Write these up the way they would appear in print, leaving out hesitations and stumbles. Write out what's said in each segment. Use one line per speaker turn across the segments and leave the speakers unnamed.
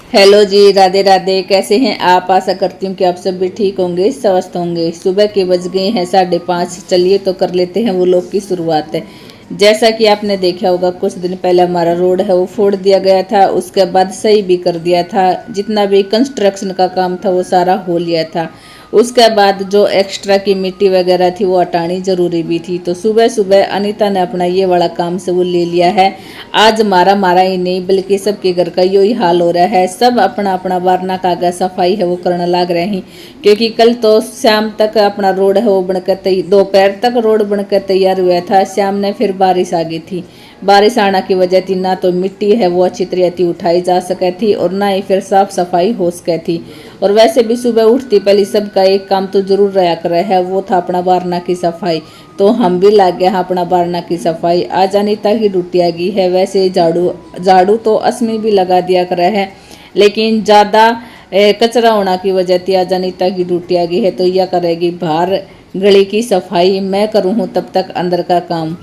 Hello जी, राधे राधे। कैसे हैं आप? आशा करती हूँ कि आप सब भी ठीक होंगे, स्वस्थ होंगे। सुबह के बज गए हैं 5:30। चलिए तो कर लेते हैं वो लोग की शुरुआत है। जैसा कि आपने देखा होगा, कुछ दिन पहले हमारा रोड है वो फोड़ दिया गया था। उसके बाद सही भी कर दिया था। जितना भी कंस्ट्रक्शन का काम था वो सारा हो लिया था। उसके बाद जो एक्स्ट्रा की मिट्टी वगैरह थी वो हटानी जरूरी भी थी। तो सुबह सुबह अनीता ने अपना ये वाला काम से वो ले लिया है। आज मारा ही नहीं बल्कि सबके घर का यही हाल हो रहा है। सब अपना अपना वारना कागज सफाई है वो करने लग रहे हैं। क्योंकि कल तो शाम तक अपना रोड है वो बनकर दोपहर तक रोड बनकर तैयार हुआ था। शाम ने फिर बारिश आ गई थी। बारिश आने की वजह थी ना तो मिट्टी है वो अच्छी तरह थी उठाई जा सके थी और ना ही फिर साफ सफाई हो सके थी। और वैसे भी सुबह उठती पहले सबका एक काम तो जरूर रहा कर रहा है, वो था अपना बारना की सफाई। तो हम भी लग गए हैं अपना बारना की सफाई। आज अनीता की ड्यूटी आ गई है। वैसे झाड़ू तो असमी भी लगा दिया कर रहा है, लेकिन ज़्यादा कचरा होने की वजह से आज अनीता की ड्यूटी आ गई है। तो यह करेगी बाहर गली की सफाई, मैं करूँ हूँ तब तक अंदर का काम।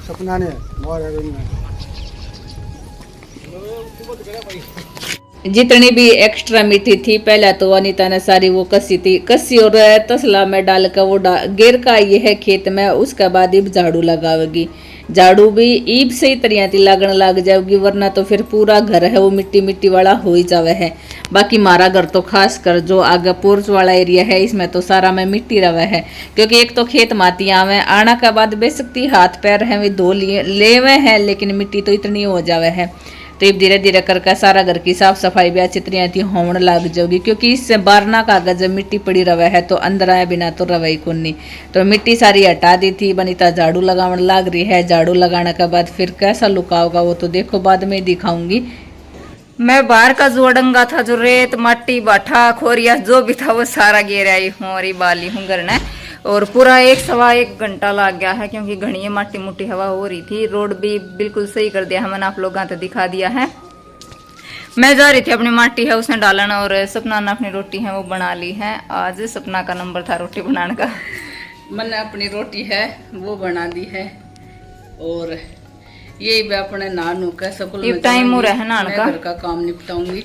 सपना ने
जितनी भी एक्स्ट्रा मिट्टी थी पहले तो अनीता ने सारी वो कसी और तसला में डाल कर वो गेर का ये है खेत में। उसके बाद ईब झाड़ू लगावेगी। झाड़ू भी ईब सही तरह की लगन लग जाएगी, वरना तो फिर पूरा घर है वो मिट्टी मिट्टी वाला हो ही जावे है। बाकी हमारा घर तो खास कर जो आगे पोर्च वाला एरिया है इसमें तो सारा में मिट्टी रवे है। क्योंकि एक तो खेत माती आवे आना के बाद बेसकती हाथ पैर है वे धो लिए लेवे हैं, लेकिन मिट्टी तो इतनी हो जावे है। तो अब धीरे धीरे करके सारा घर की साफ सफाई भी अच्छी तरह थी होने लग जाएगी। क्योंकि इससे बारना कागज जब मिट्टी पड़ी रवे है तो अंदर आए बिना तो रवे ही कोनी। तो मिट्टी सारी हटा दी थी। बनीता झाड़ू लगाने लग रही है। झाड़ू लगाने के बाद फिर कैसा लुक होगा वो तो देखो बाद में दिखाऊंगी। मैं बाहर का जो अडंगा था, जो रेत मट्टी बाठा खोरिया जो भी था वो सारा गिर आई हूँ और बाली हूँ घर ने। और पूरा 1-1.25 घंटा लग गया है, क्योंकि घनी माटी मुट्टी हवा हो रही थी। रोड भी बिल्कुल सही कर दिया है, मैंने आप लोगों को दिखा दिया है। मैं जा रही थी अपनी माटी है उसने डालना, और सपना ने अपनी रोटी है वो बना ली है। आज सपना का नंबर था रोटी बनाने का। मैंने अपनी रोटी है वो बना दी है और ये भी अपने नानू का स्कूल टाइम हो रहा है नान का घर का काम निपटाऊंगी।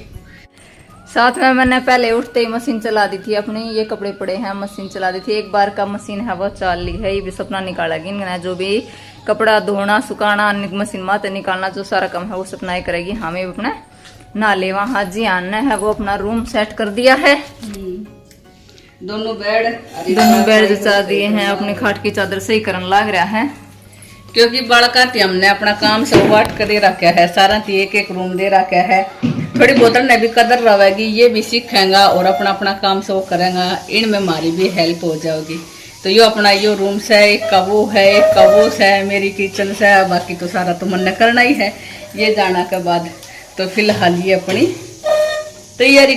साथ में मैंने पहले उठते ही मशीन चला दी थी अपनी। ये कपड़े पड़े हैं मशीन चला दी थी। एक बार का मशीन है वो चल ली है। ये भी सपना निकालेगी। जो भी कपड़ा धोना सुखाना मशीन माते निकालना जो सारा काम है वो सपना ही करेगी। हमें अपने नाले वहाँ जी आना है वो अपना रूम सेट कर दिया है। दोनों बेड जचा दिए हैं। अपनी खाट की चादर सही करने लग रहा है, क्योंकि बड़का हमने अपना काम सब वाट कर दे रखा है। सारा एक एक रूम दे रखा है। थोड़ी बहुत ने भी कदर रहेगी, ये भी सीखेगा और अपना अपना काम सब करेगा। इनमें हमारी भी हेल्प हो जाएगी। तो यो अपना यो रूम से एक कबू है, एक कबूस है, मेरी किचन से। बाकी तो सारा तो मन करना ही है। ये जाना के बाद तो फिलहाल ये अपनी तैयारी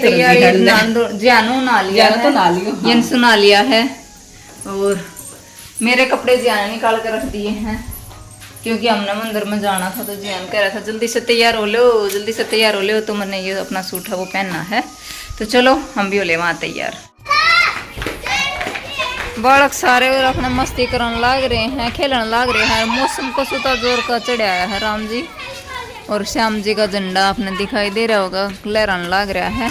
जानू ना लिया तो ना लियो ये सुना लिया है। और मेरे कपड़े जियान निकाल कर रख दिए हैं, क्योंकि हमने मंदिर में जाना था। तो जियान कह रहा था जल्दी से तैयार हो लो, जल्दी से तैयार हो लो। तो मैंने ये अपना सूट है वो पहनना है। तो चलो हम भी हो ले वहाँ तैयार। बालक सारे और अपना मस्ती करने लग रहे हैं, खेलने लग रहे हैं। मौसम को सुता जोर का चढ़ाया है राम जी, और श्याम जी का झंडा आपने दिखाई दे रहा होगा लहराने लग रहा है।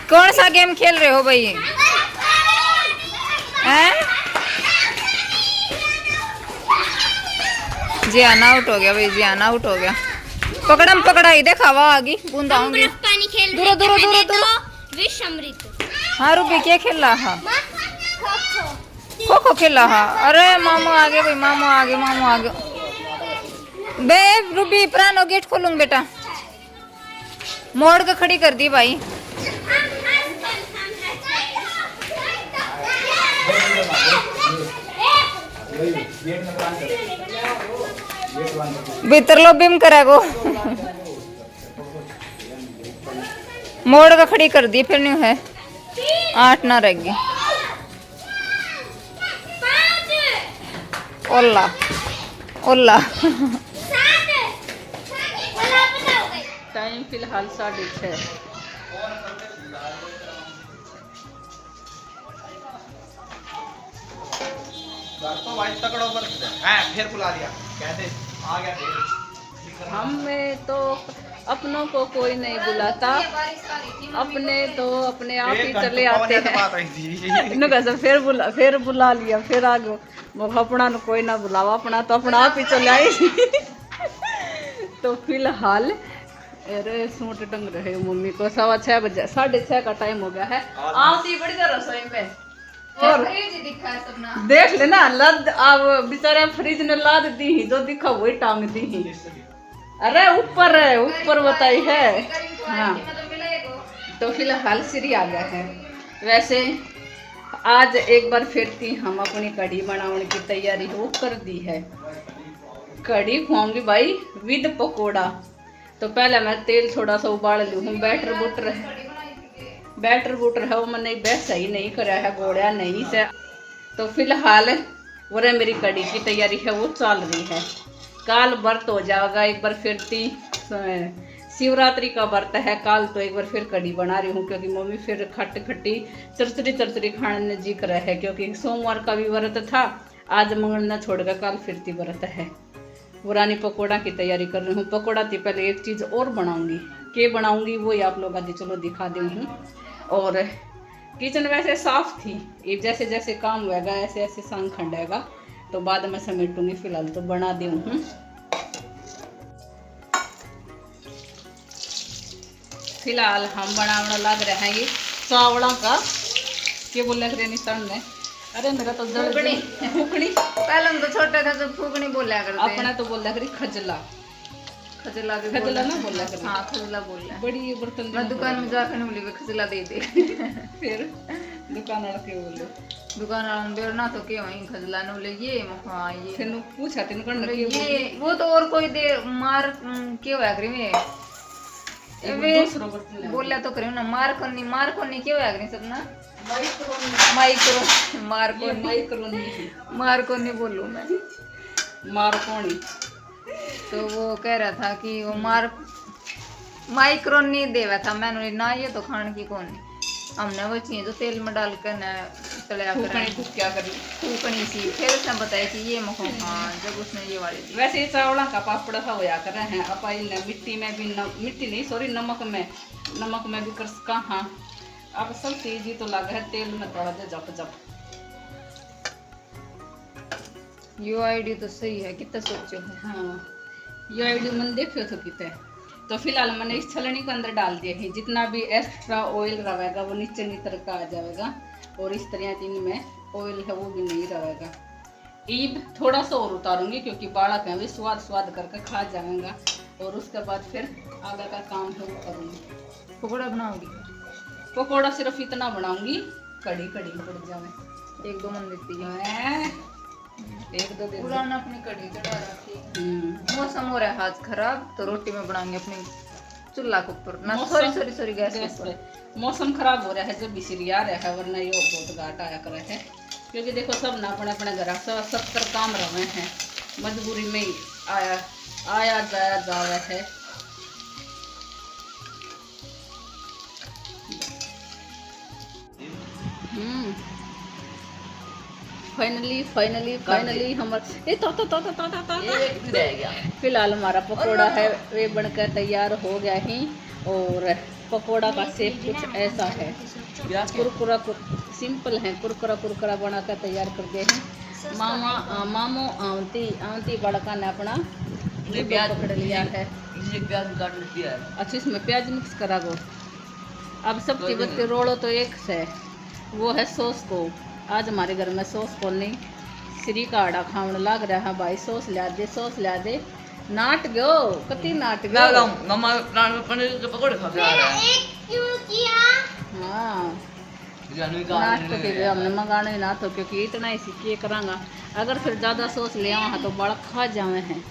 कौन सा गेम खेल रहे हो भाई? जियान आउट हो गया भाई, जियान आउट हो गया। पकड़म पकड़ाई देखावा आगी बूंदा होंगी। दूर दूर दूर दूर। हाँ रूबी क्या खेल रहा है? खो खो खेल रहा है। अरे मामू आगे भाई, मामू आगे, मामू आगे। बे रूबी पुरानो गेट खोलूंग बेटा। मोड़ के खड़ी कर दी भाई। भीतर लो बिम करेगो।
मोड़ का खड़ी कर दी फिर नहीं है 8 ना रहेगी। ओला ओला
टाइम फिलहाल 6:30।
फिर बुला लिया कहते आ गया फिर।
हमें तो अपनों को कोई नहीं बुलाता, अपने तो अपने आप ही चले आते हैं। नुका से फिर बुला लिया, फिर आगे अपना कोई ना बुलावा, अपना तो अपना आप ही चले आए। तो फिलहाल अरे सूट टंग रहे मम्मी को 6:15 बजे, 6:30 का टाइम हो गया है। आती बड़ी देर रसोई में और देख लेना लद अब बेचारा फ्रिज ने लाद दी ही, जो दिखा वही टांग दी ही। अरे ऊपर है, ऊपर बताई है। हाँ तो फिलहाल श्री आ गया है। वैसे आज एक बार फिर थी हम अपनी कढ़ी बनाने की तैयारी हो कर दी है। कढ़ी खुआऊंगी भाई विद पकोड़ा। तो पहले मैं तेल थोड़ा सा उबाल लूँ हूँ। बैटर बूटर है वो मैंने बेस्ट सही नहीं करा है, गोलिया नहीं से। तो फिलहाल वो मेरी कढ़ी की तैयारी है वो चल रही है। काल व्रत हो जाएगा एक बार फिर थी, शिवरात्रि का व्रत है काल। तो एक बार फिर कढ़ी बना रही हूँ क्योंकि मम्मी फिर खट्टी चरचरी खाने जी कर है, क्योंकि सोमवार का भी व्रत था। आज मंगल न छोड़कर काल फिर थी व्रत है। पुरानी पकोड़ा की तैयारी कर रही हूँ। पकोड़ा थी पहले एक चीज़ और बनाऊंगी, के बनाऊंगी वो ही आप लोग आज चलो दिखा दी हूँ। और किचन वैसे साफ थी, ये जैसे जैसे काम होगा ऐसे ऐसे संग खंडेगा तो बाद में समेटूंगी। फिलहाल तो बना दी हूँ। फिलहाल हम बनाना लग रहे हैं ये चावलों का, क्या बोल रहे निशान में। अरे मेरा तो फूकनी
पहले हम तो छोटे थे तो फूकनी बोला करते,
अपना तो बोल रहा खजला
खजला
ना बोला कर।
हाँ खजला बोल रहा
बड़ी बर्तन
मैं दुकान में जाकर नहीं बोली खजला दे दे।
फिर दुकान वाला के बोले,
दुकान वाला बेर ना तो के वहीं खजला न बोले ये हाँ ये
फिर पूछा तीन कर
ये वो तो और कोई दे मार के होया करी में बोला तो करी ना मार को नहीं के होया करी सब ना मार को नहीं बोलूँ मैं
मारकोनी।
तो वो कह रहा था कि वो माइक्रोन नहीं देवा था। मैंने ना ये तो खाने की कौन हमने वो चीज तो तेल में डाल कर ना तलया
क्या करी
फूकनी सी। फिर उसने बताया कि ये मखो हाँ जब उसने ये वाली दी।
वैसे चावला का पापड़ा सा होया कर रहे हैं अपन मिट्टी में भी मिट्टी नहीं सॉरी नमक में भी कर कहाँ। अब सब चीज ही तो लगा है तेल में थोड़ा दे जप।
यो आईडी तो सही है, कितना सोचो है।
हाँ यो आईडी मैंने देखो तो कितने। तो फिलहाल मैंने इस छलनी के अंदर डाल दिया है, जितना भी एक्स्ट्रा ऑयल रहेगा वो नीचे नीचे का आ जाएगा। और इस तरह इनमें ऑयल है वो भी नहीं रहेगा। ईब थोड़ा सा और उतारूंगी क्योंकि बालक है भी स्वाद करके खा जाएगा। और उसके बाद फिर आगे का काम है वो करूँगी।
पकौड़ा बनाऊंगी,
पकौड़ा सिर्फ इतना बनाऊंगी कड़ी में पड़ जाए।
1-2 मन देती है
1-2 दिन
पुराना अपनी कड़ी चढ़ा रखी। मौसम हो रहा है हाथ खराब तो रोटी में बनाएंगे अपने चूल्हा के ऊपर ना सॉरी गैस पे।
मौसम खराब हो रहा है जब बिसरी आ रहा है, वरना ये बहुत घाट आया कर है। क्योंकि देखो सब ना अपने घर सब कर काम रहे हैं, मजबूरी में ही आया जाया है। फाइनली हमारा फिलहाल हमारा पकोड़ा है वे बनकर तैयार हो गया ही। और पकोड़ा का शेप कुछ ऐसा है, कुरकुरा सिंपल है, कुरकुरा बनाकर तैयार कर दिए हैं। मामो आंटी बड़का ने अपना प्याज पकड़ लिया है। अच्छा इसमें प्याज मिक्स करा गो। अब सब्जी बत्ती रोलो तो एक से वो है सॉस को। आज हमारे घर में सॉस को नहीं श्री का आड़ा खावन लग रहा है भाई। सॉस ला दे नाट गयो कति नाट गयो।
मम्मा पनीर के पकौड़े खा रहा है।
हाँ नाट तो फिर हमने मंगाना ही ना तो क्योंकि इतना ही सीखे करांगा। अगर फिर ज़्यादा सॉस ले आवा तो बड़ा खा जावे हैं।